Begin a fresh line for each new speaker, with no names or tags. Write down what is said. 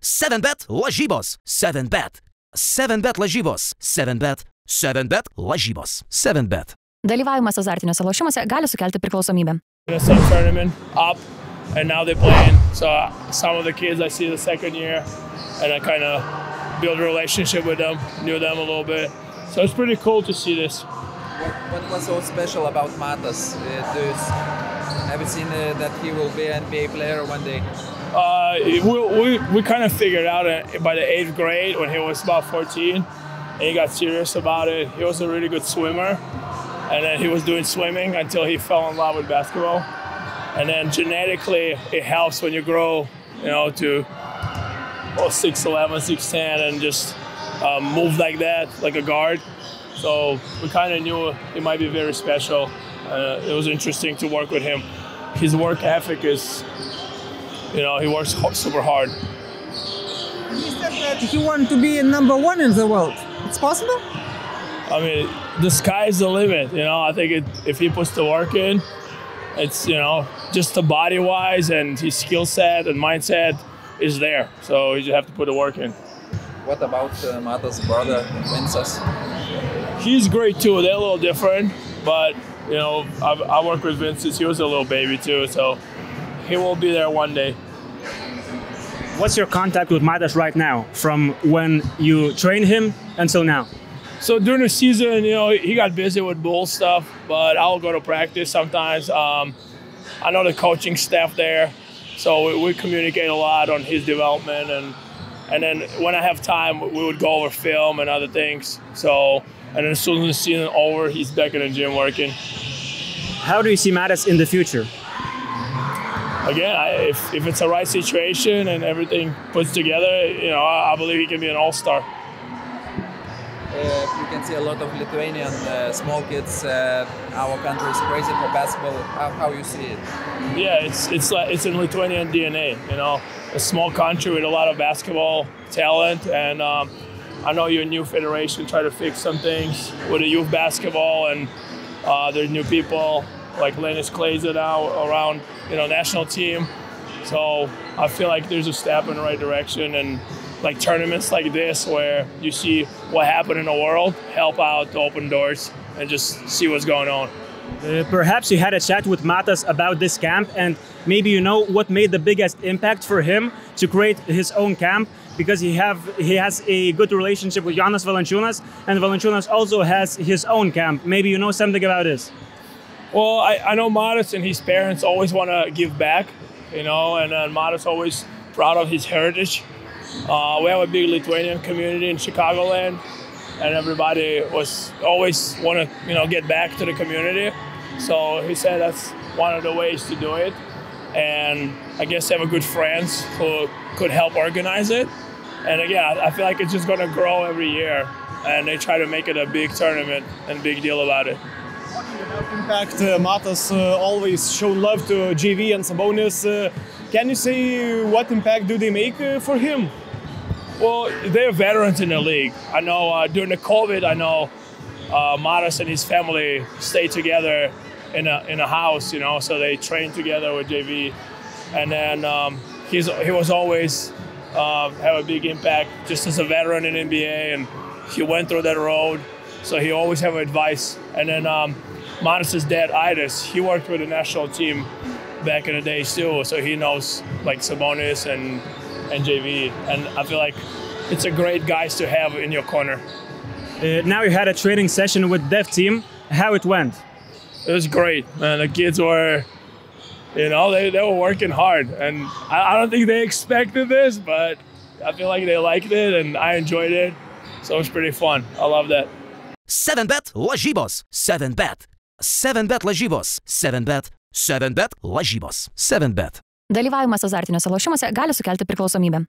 7bet lažybos. 7bet. 7bet lažybos. 7bet. 7bet lažybos. 7bet.
Dalyvavimas azartiniuose lošimuose gali sukelti priklausomybę.
Some tournament up, and now they're playing. So some of the kids I see the second year, and I kind of build a relationship with them, knew them a little bit. So it's pretty cool to see this.
What was so special about Matas? Have you seen that he will be an NBA player one day?
We kind of figured out by the 8th grade when he was about 14, and he got serious about it. He was a really good swimmer, and then he was doing swimming until he fell in love with basketball. And then genetically, it helps when you grow, to 6'11", 6'10", and just move like that, like a guard. So we kind of knew he might be very special. It was interesting to work with him. His work ethic is, he works super hard.
He said that he wanted to be #1 in the world. It's possible?
I mean, the sky's the limit. I think if he puts the work in, it's, just the body-wise and his skill set and mindset is there. So you just have to put the work in.
What about Matas' brother, Vincas?
He's great too. They're a little different, but I work with Vince since he was a little baby too, so he will be there one day.
What's your contact with Matas right now, from when you train him until now?
So during the season, he got busy with Bull stuff, but I'll go to practice sometimes. I know the coaching staff there, so we communicate a lot on his development, and then when I have time, we would go over film and other things. And then as soon as the season over, he's back in the gym working.
How do you see Matas in the future?
Again, if it's the right situation and everything puts together, I believe he can be an all-star.
You can see a lot of Lithuanian small kids. Our country is crazy for basketball. How you see it?
Yeah, it's in Lithuanian DNA. A small country with a lot of basketball talent, and I know your new federation try to fix some things with the youth basketball, and there's new people like Linus Kleiza now around, national team. So I feel like there's a step in the right direction, and like tournaments like this where you see what happened in the world, help out to open doors and just see what's going on.
Perhaps you had a chat with Matas about this camp, and maybe what made the biggest impact for him to create his own camp, because he has a good relationship with Jonas Valančiūnas, and Valančiūnas also has his own camp. Maybe you know something about this.
Well, I know Matas and his parents always want to give back, and Matas always proud of his heritage. We have a big Lithuanian community in Chicagoland, and everybody was always want to get back to the community. So he said that's one of the ways to do it, and I guess they have good friends who could help organize it. And again, I feel like it's just going to grow every year, and they try to make it a big tournament and big deal about it.
Talking about impact, Matas always show love to JV and Sabonis. Can you say what impact do they make for him?
Well, they're veterans in the league. I know during the COVID, Matas and his family stayed together in a house, so they trained together with JV. And then he was always have a big impact just as a veteran in NBA, and he went through that road, so he always have advice. And then Matas' dad, Aidas, he worked with the national team back in the days too, so he knows like Sabonis and JV, and I feel like it's a great guys to have in your corner.
Now you had a training session with Dev team. How it went?
It was great, man. The kids were, they were working hard, and I don't think they expected this, but I feel like they liked it, and I enjoyed it, so it was pretty fun. I love that.
7bet lažybos. 7bet. 7bet lažybos. 7bet. 7bet lažybos. 7bet.
Dalyvavimas azartiniuose lošimuose gali sukelti priklausomybę.